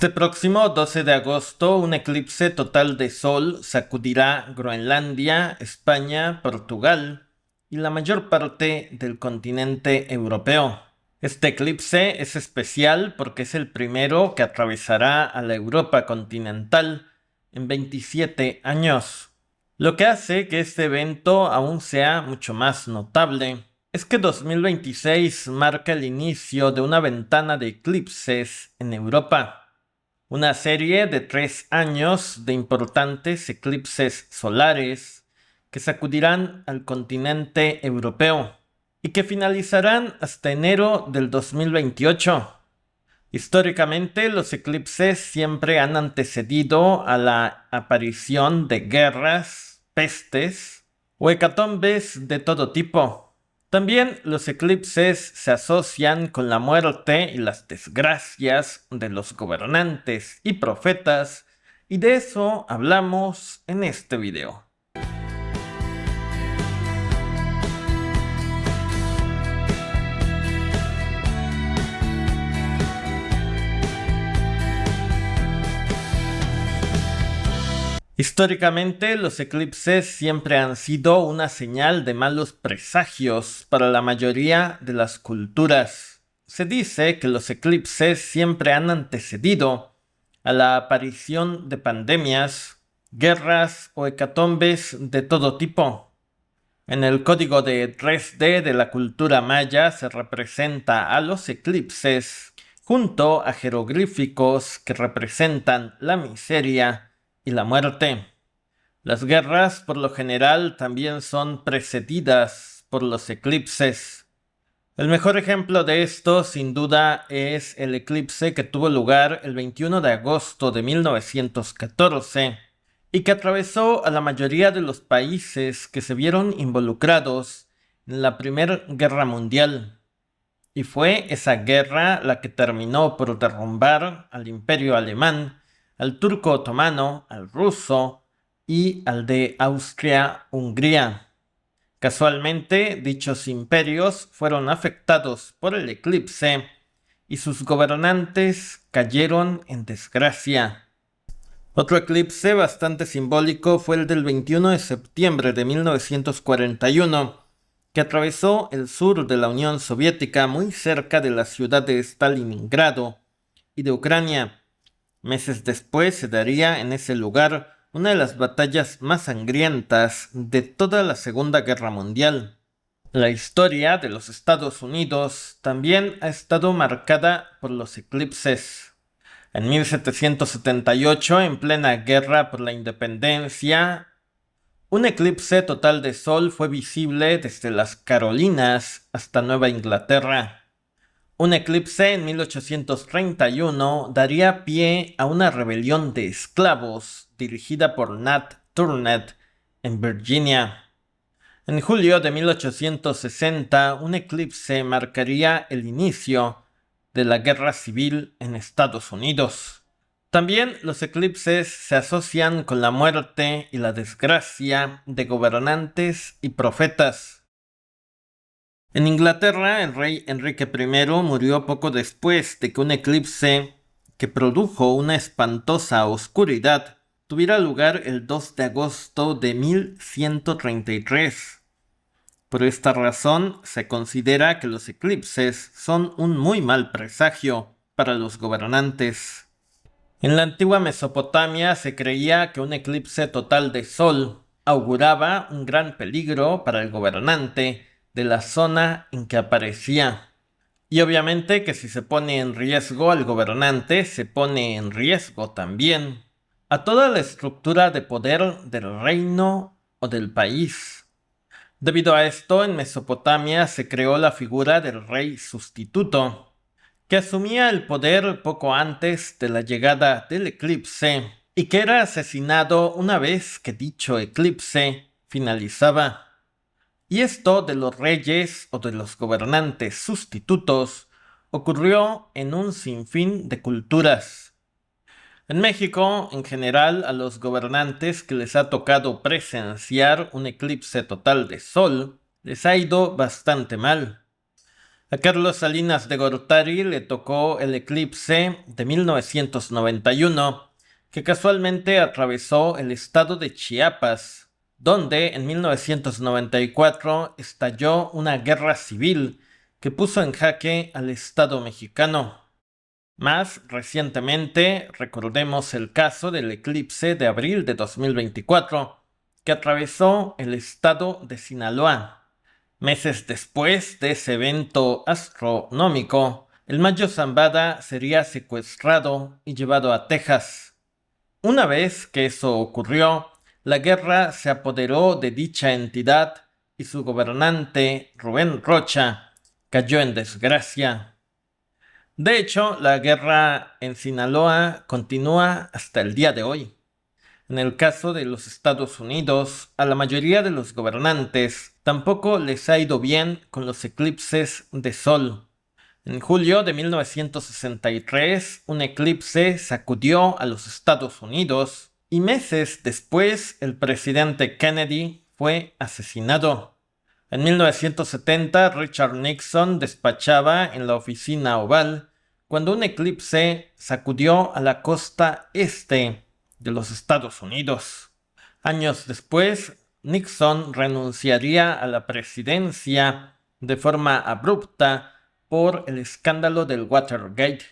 Este próximo 12 de agosto, un eclipse total de sol sacudirá Groenlandia, España, Portugal y la mayor parte del continente europeo. Este eclipse es especial porque es el primero que atravesará a la Europa continental en 27 años. Lo que hace que este evento aún sea mucho más notable es que 2026 marca el inicio de una ventana de eclipses en Europa. Una serie de 3 años de importantes eclipses solares que sacudirán al continente europeo y que finalizarán hasta enero del 2028. Históricamente, los eclipses siempre han antecedido a la aparición de guerras, pestes o hecatombes de todo tipo. También los eclipses se asocian con la muerte y las desgracias de los gobernantes y profetas, y de eso hablamos en este video. Históricamente, los eclipses siempre han sido una señal de malos presagios para la mayoría de las culturas. Se dice que los eclipses siempre han antecedido a la aparición de pandemias, guerras o hecatombes de todo tipo. En el código de 3D de la cultura maya se representa a los eclipses junto a jeroglíficos que representan la miseria y la muerte. Las guerras por lo general también son precedidas por los eclipses. El mejor ejemplo de esto sin duda es el eclipse que tuvo lugar el 21 de agosto de 1914 y que atravesó a la mayoría de los países que se vieron involucrados en la Primera Guerra Mundial. Y fue esa guerra la que terminó por derrumbar al Imperio Alemán, al turco otomano, al ruso y al de Austria-Hungría. Casualmente, dichos imperios fueron afectados por el eclipse y sus gobernantes cayeron en desgracia. Otro eclipse bastante simbólico fue el del 21 de septiembre de 1941, que atravesó el sur de la Unión Soviética muy cerca de la ciudad de Stalingrado y de Ucrania. Meses después se daría en ese lugar una de las batallas más sangrientas de toda la Segunda Guerra Mundial. La historia de los Estados Unidos también ha estado marcada por los eclipses. En 1778, en plena guerra por la independencia, un eclipse total de sol fue visible desde las Carolinas hasta Nueva Inglaterra. Un eclipse en 1831 daría pie a una rebelión de esclavos dirigida por Nat Turner en Virginia. En julio de 1860, un eclipse marcaría el inicio de la Guerra Civil en Estados Unidos. También los eclipses se asocian con la muerte y la desgracia de gobernantes y profetas. En Inglaterra, el rey Enrique I murió poco después de que un eclipse que produjo una espantosa oscuridad tuviera lugar el 2 de agosto de 1133. Por esta razón, se considera que los eclipses son un muy mal presagio para los gobernantes. En la antigua Mesopotamia se creía que un eclipse total de sol auguraba un gran peligro para el gobernante de la zona en que aparecía. Y obviamente que si se pone en riesgo al gobernante, se pone en riesgo también a toda la estructura de poder del reino o del país. Debido a esto, en Mesopotamia se creó la figura del rey sustituto, que asumía el poder poco antes de la llegada del eclipse y que era asesinado una vez que dicho eclipse finalizaba. Y esto de los reyes o de los gobernantes sustitutos ocurrió en un sinfín de culturas. En México, en general, a los gobernantes que les ha tocado presenciar un eclipse total de sol, les ha ido bastante mal. A Carlos Salinas de Gortari le tocó el eclipse de 1991, que casualmente atravesó el estado de Chiapas, donde en 1994 estalló una guerra civil que puso en jaque al Estado mexicano. Más recientemente, recordemos el caso del eclipse de abril de 2024, que atravesó el estado de Sinaloa. Meses después de ese evento astronómico, el Mayo Zambada sería secuestrado y llevado a Texas. Una vez que eso ocurrió, la guerra se apoderó de dicha entidad y su gobernante, Rubén Rocha, cayó en desgracia. De hecho, la guerra en Sinaloa continúa hasta el día de hoy. En el caso de los Estados Unidos, a la mayoría de los gobernantes tampoco les ha ido bien con los eclipses de sol. En julio de 1963, un eclipse sacudió a los Estados Unidos y meses después el presidente Kennedy fue asesinado. En 1970, Richard Nixon despachaba en la oficina oval cuando un eclipse sacudió a la costa este de los Estados Unidos. Años después, Nixon renunciaría a la presidencia de forma abrupta por el escándalo del Watergate.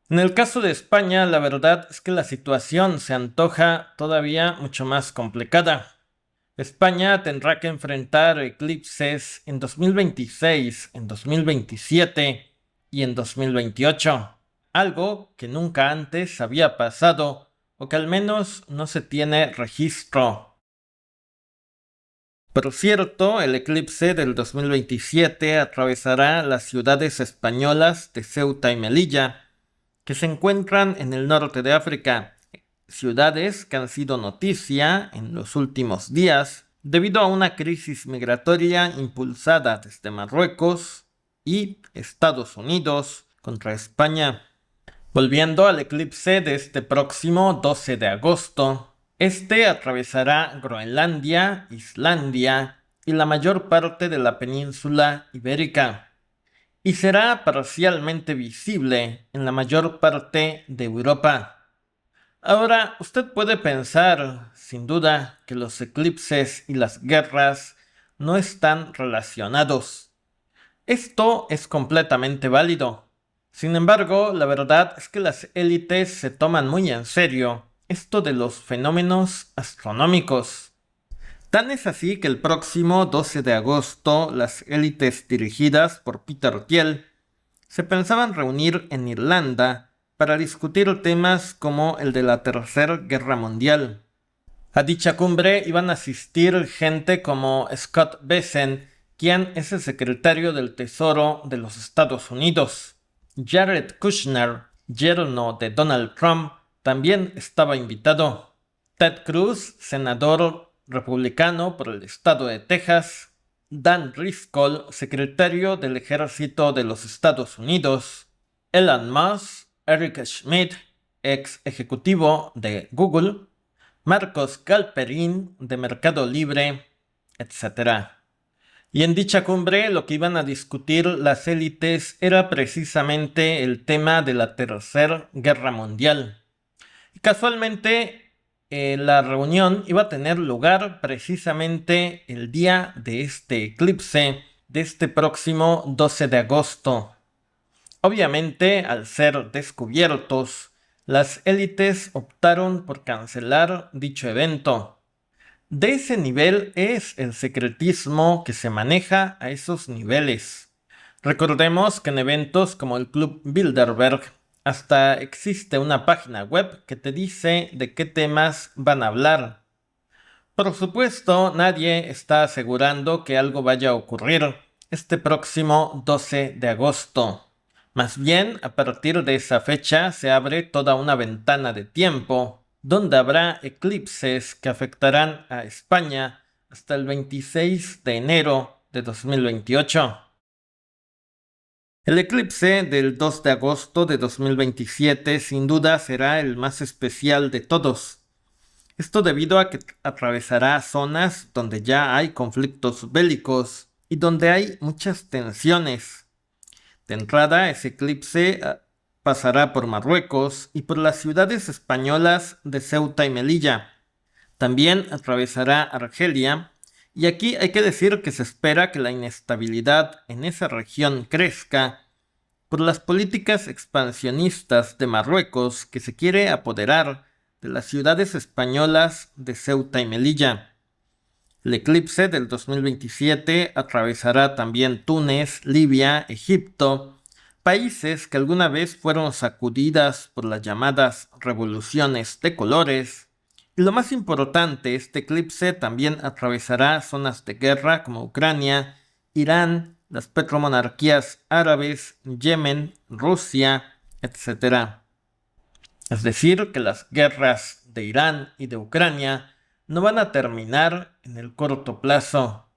En el caso de España, la verdad es que la situación se antoja todavía mucho más complicada. España tendrá que enfrentar eclipses en 2026, en 2027 y en 2028, algo que nunca antes había pasado o que al menos no se tiene registro. Por cierto, el eclipse del 2027 atravesará las ciudades españolas de Ceuta y Melilla, que se encuentran en el norte de África, ciudades que han sido noticia en los últimos días debido a una crisis migratoria impulsada desde Marruecos y Estados Unidos contra España. Volviendo al eclipse de este próximo 12 de agosto, este atravesará Groenlandia, Islandia y la mayor parte de la península ibérica, y será parcialmente visible en la mayor parte de Europa. Ahora, usted puede pensar, sin duda, que los eclipses y las guerras no están relacionados. Esto es completamente válido. Sin embargo, la verdad es que las élites se toman muy en serio esto de los fenómenos astronómicos. Tan es así que el próximo 12 de agosto, las élites dirigidas por Peter Thiel se pensaban reunir en Irlanda para discutir temas como el de la Tercera Guerra Mundial. A dicha cumbre iban a asistir gente como Scott Bessent, quien es el secretario del Tesoro de los Estados Unidos. Jared Kushner, yerno de Donald Trump, también estaba invitado. Ted Cruz, senador republicano por el estado de Texas. Dan Driscoll, secretario del Ejército de los Estados Unidos. Elon Musk, Eric Schmidt, ex ejecutivo de Google. Marcos Galperín, de Mercado Libre, etc. Y en dicha cumbre lo que iban a discutir las élites era precisamente el tema de la Tercera Guerra Mundial. Y casualmente, la reunión iba a tener lugar precisamente el día de este eclipse, de este próximo 12 de agosto. Obviamente, al ser descubiertos, las élites optaron por cancelar dicho evento. De ese nivel es el secretismo que se maneja a esos niveles. Recordemos que en eventos como el Club Bilderberg hasta existe una página web que te dice de qué temas van a hablar. Por supuesto, nadie está asegurando que algo vaya a ocurrir este próximo 12 de agosto. Más bien, a partir de esa fecha se abre toda una ventana de tiempo, donde habrá eclipses que afectarán a España hasta el 26 de enero de 2028. El eclipse del 2 de agosto de 2027 sin duda será el más especial de todos. Esto debido a que atravesará zonas donde ya hay conflictos bélicos y donde hay muchas tensiones. De entrada, ese eclipse pasará por Marruecos y por las ciudades españolas de Ceuta y Melilla. También atravesará Argelia, y aquí hay que decir que se espera que la inestabilidad en esa región crezca por las políticas expansionistas de Marruecos, que se quiere apoderar de las ciudades españolas de Ceuta y Melilla. El eclipse del 2027 atravesará también Túnez, Libia, Egipto, países que alguna vez fueron sacudidas por las llamadas revoluciones de colores. Y lo más importante, este eclipse también atravesará zonas de guerra como Ucrania, Irán, las petromonarquías árabes, Yemen, Rusia, etc. Es decir, que las guerras de Irán y de Ucrania no van a terminar en el corto plazo.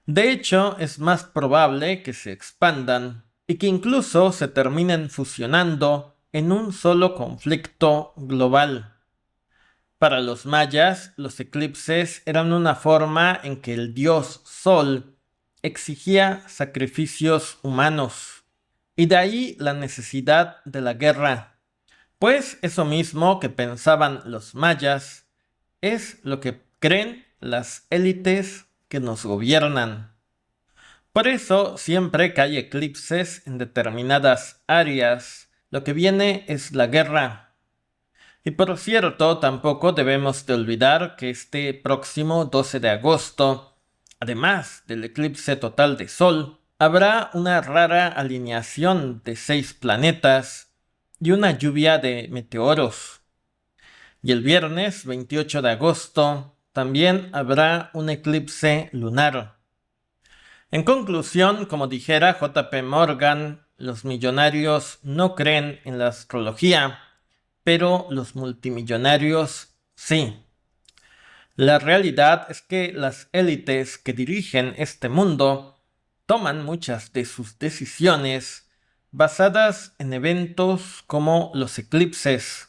De hecho, es más probable que se expandan y que incluso se terminen fusionando en un solo conflicto global. Para los mayas, los eclipses eran una forma en que el dios Sol exigía sacrificios humanos, y de ahí la necesidad de la guerra. Pues eso mismo que pensaban los mayas es lo que creen las élites que nos gobiernan. Por eso, siempre que hay eclipses en determinadas áreas, lo que viene es la guerra. Y por cierto, tampoco debemos de olvidar que este próximo 12 de agosto, además del eclipse total de Sol, habrá una rara alineación de 6 planetas y una lluvia de meteoros. Y el viernes 28 de agosto también habrá un eclipse lunar. En conclusión, como dijera J.P. Morgan, los millonarios no creen en la astrología, pero los multimillonarios sí. La realidad es que las élites que dirigen este mundo toman muchas de sus decisiones basadas en eventos como los eclipses.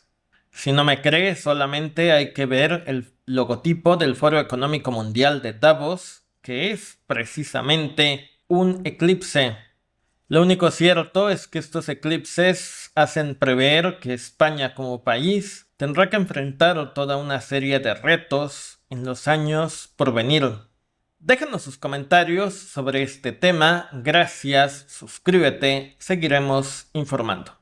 Si no me cree, solamente hay que ver el logotipo del Foro Económico Mundial de Davos, que es precisamente un eclipse. Lo único cierto es que estos eclipses hacen prever que España como país tendrá que enfrentar toda una serie de retos en los años por venir. Déjanos sus comentarios sobre este tema. Gracias, suscríbete, seguiremos informando.